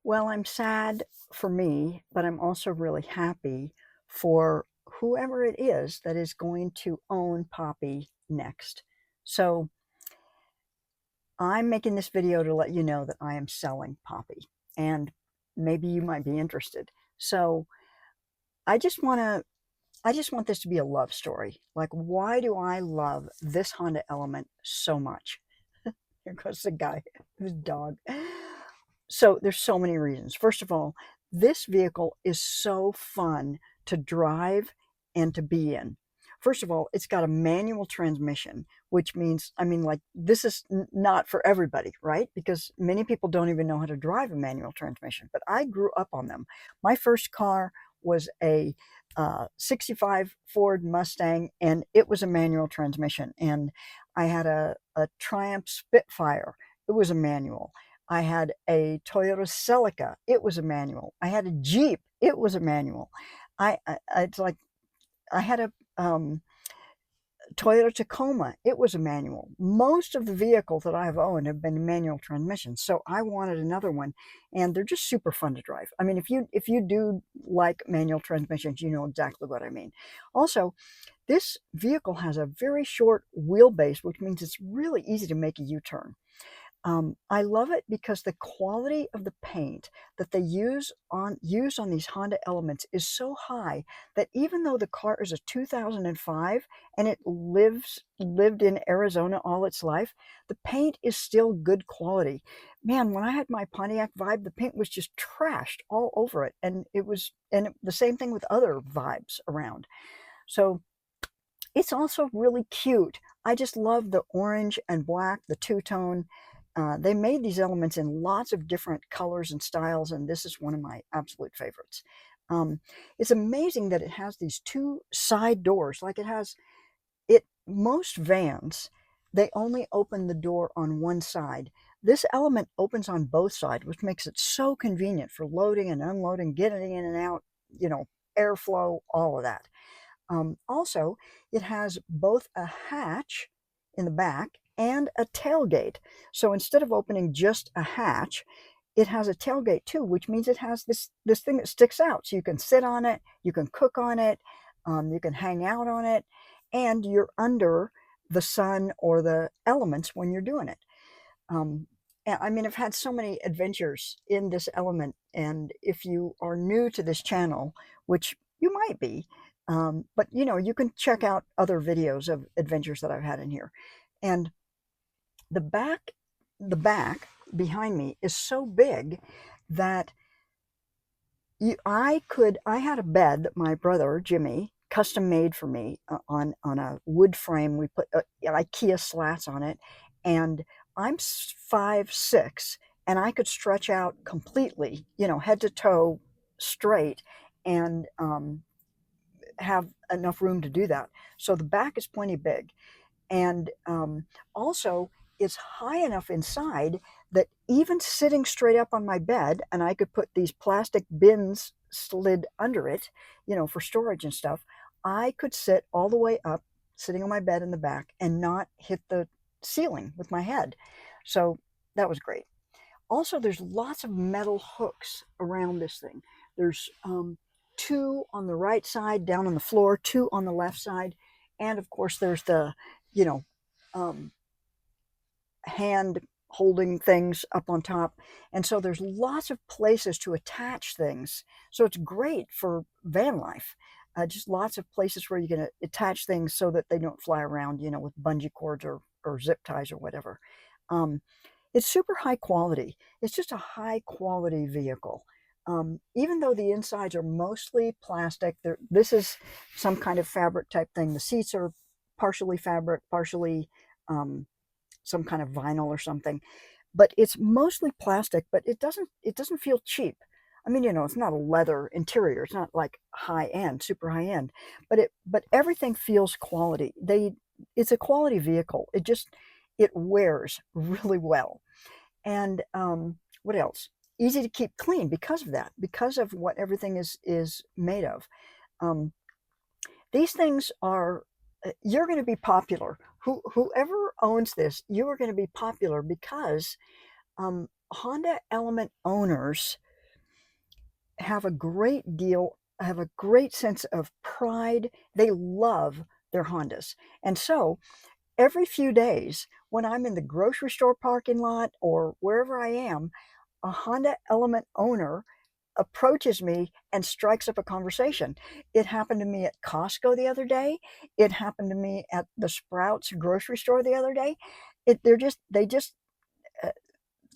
Well, I'm sad for me, but I'm also really happy for whoever it is that is going to own Poppy next. So I'm making this video to let you know that I am selling Poppy, and maybe you might be interested. So I just want to I just want this to be a love story. Like, why do I love this Honda Element so much? Here goes the guy, his dog. So there's so many reasons. First of all, this vehicle is so fun to drive and to be in. First of all, it's got a manual transmission, which means, I mean, like, this is not for everybody, right? Because many people don't even know how to drive a manual transmission, but I grew up on them. My first car was a 65 Ford Mustang, and it was a manual transmission. And I had a Triumph Spitfire. It was a manual. I had a Toyota Celica. It was a manual. I had a Jeep. It was a manual. It's like I had a Toyota Tacoma. It was a manual. Most of the vehicles that I've owned have been manual transmissions, so I wanted another one, and they're just super fun to drive. I mean, if you do like manual transmissions, you know exactly what I mean. Also, this vehicle has a very short wheelbase, which means it's really easy to make a U-turn. I love it because the quality of the paint that they used on these Honda Elements is so high that even though the car is a 2005 and it lived in Arizona all its life, the paint is still good quality. Man, when I had my Pontiac Vibe, the paint was just trashed all over it, and the same thing with other Vibes around. So it's also really cute. I just love the orange and black, the two-tone. They made these Elements in lots of different colors and styles, and this is one of my absolute favorites. It's amazing that it has these two side doors. Like, most vans, they only open the door on one side. This Element opens on both sides, which makes it so convenient for loading and unloading, getting in and out, airflow, all of that. Also, it has both a hatch in the back and a tailgate. So instead of opening just a hatch, it has a tailgate too, which means it has this thing that sticks out. So you can sit on it, you can cook on it, you can hang out on it, and you're under the sun or the elements when you're doing it. I mean, I've had so many adventures in this Element, and if you are new to this channel, which you might be, but you can check out other videos of adventures that I've had in here. And the back, the back behind me is so big that I had a bed that my brother Jimmy custom made for me on a wood frame. We put IKEA slats on it, and I'm 5'6", and I could stretch out completely, head to toe straight, and have enough room to do that. So the back is plenty big, and also it's high enough inside that even sitting straight up on my bed, and I could put these plastic bins slid under it, for storage and stuff, I could sit all the way up, sitting on my bed in the back, and not hit the ceiling with my head. So that was great. Also, there's lots of metal hooks around this thing. There's two on the right side down on the floor, two on the left side, and of course there's the, you know, hand holding things up on top. And so there's lots of places to attach things. So it's great for van life. Just lots of places where you can attach things so that they don't fly around, with bungee cords or zip ties or whatever. It's super high quality. It's just a high quality vehicle. Even though the insides are mostly plastic, this is some kind of fabric type thing. The seats are partially fabric, partially some kind of vinyl or something, but it's mostly plastic. But it doesn't feel cheap. I mean, it's not a leather interior. It's not like high end, super high end, but everything feels quality. It's a quality vehicle. It wears really well. And what else? Easy to keep clean because of that, because of what everything is made of. These things are, you're going to be popular. Whoever owns this, you are going to be popular because Honda Element owners have a great sense of pride. They love their Hondas. And so every few days when I'm in the grocery store parking lot or wherever I am, a Honda Element owner approaches me and strikes up a conversation. It happened to me at Costco the other day. It happened to me at the Sprouts grocery store the other day. Uh,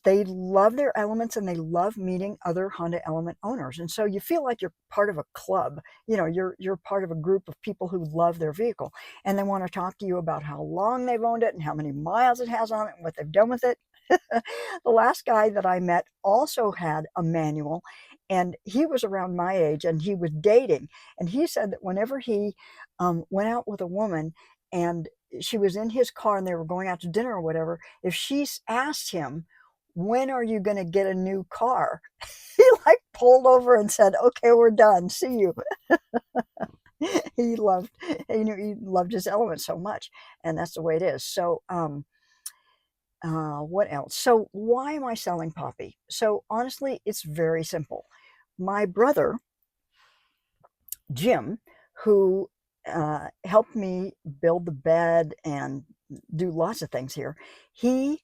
they love their Elements and they love meeting other Honda Element owners. And so you feel like you're part of a club. You're part of a group of people who love their vehicle and they want to talk to you about how long they've owned it and how many miles it has on it and what they've done with it. The last guy that I met also had a manual, and he was around my age and he was dating. And he said that whenever he went out with a woman and she was in his car and they were going out to dinner or whatever, if she asked him, when are you going to get a new car? He like pulled over and said, okay, we're done. See you. he loved, he loved his Element so much. And that's the way it is. So, what else? So why am I selling Poppy? So honestly, it's very simple. My brother, Jim, who helped me build the bed and do lots of things here, he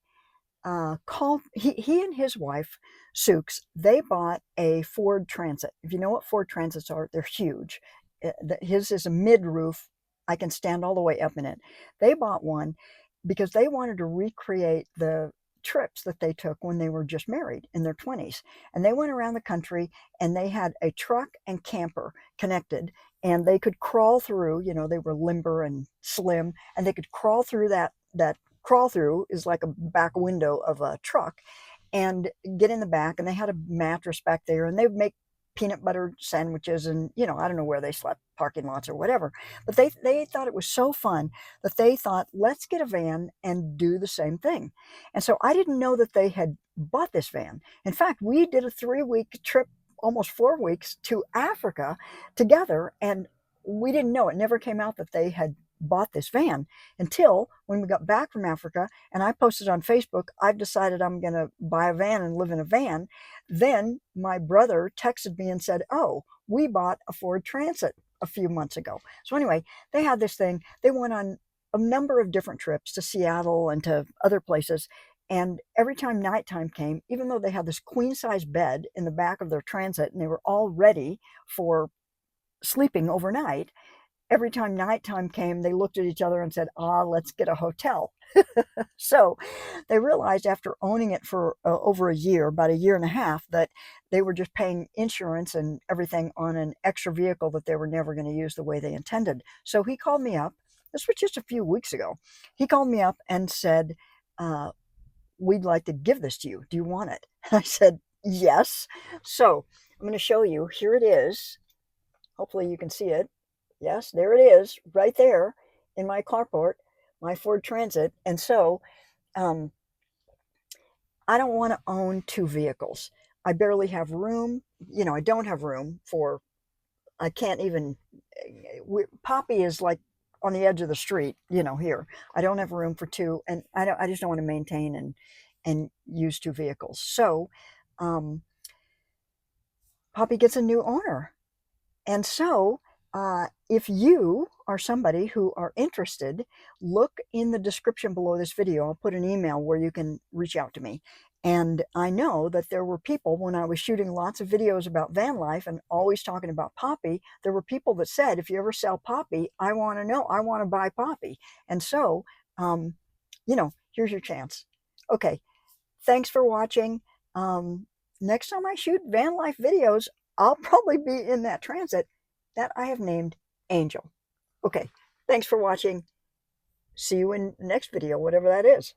he and his wife, Sukes, they bought a Ford Transit. If you know what Ford Transits are, they're huge. His is a mid-roof. I can stand all the way up in it. They bought one because they wanted to recreate the trips that they took when they were just married in their 20s. And they went around the country and they had a truck and camper connected and they could crawl through, they were limber and slim, and they could crawl through that crawl through is like a back window of a truck and get in the back, and they had a mattress back there and they would make peanut butter sandwiches and I don't know where they slept, parking lots or whatever, but they thought it was so fun that they thought, let's get a van and do the same thing. And so I didn't know that they had bought this van. In fact, we did a 3-week trip, almost 4 weeks, to Africa together, and we didn't know, it never came out that they had bought this van until when we got back from Africa and I posted on Facebook, I've decided I'm going to buy a van and live in a van. Then my brother texted me and said, oh, we bought a Ford Transit a few months ago. So anyway, they had this thing. They went on a number of different trips to Seattle and to other places. And every time nighttime came, even though they had this queen size bed in the back of their Transit and they were all ready for sleeping overnight, every time nighttime came, they looked at each other and said, let's get a hotel. So they realized after owning it for over a year, about a year and a half, that they were just paying insurance and everything on an extra vehicle that they were never going to use the way they intended. So he called me up. This was just a few weeks ago. He called me up and said, we'd like to give this to you. Do you want it? I said, yes. So I'm going to show you. Here it is. Hopefully you can see it. Yes, there it is, right there in my carport, my Ford Transit. And so I don't want to own 2 vehicles. I barely have room. I don't have room for, I can't even, Poppy is like on the edge of the street, here. I don't have room for 2, and I just don't want to maintain and use 2 vehicles. So Poppy gets a new owner. And so if you are somebody who are interested, look in the description below this video. I'll put an email where you can reach out to me. And I know that there were people, when I was shooting lots of videos about van life and always talking about Poppy, there were people that said, if you ever sell Poppy, I want to know, I want to buy Poppy. And so, here's your chance. Okay, thanks for watching. Next time I shoot van life videos, I'll probably be in that Transit that I have named Angel. Okay, thanks for watching. See you in the next video, whatever that is.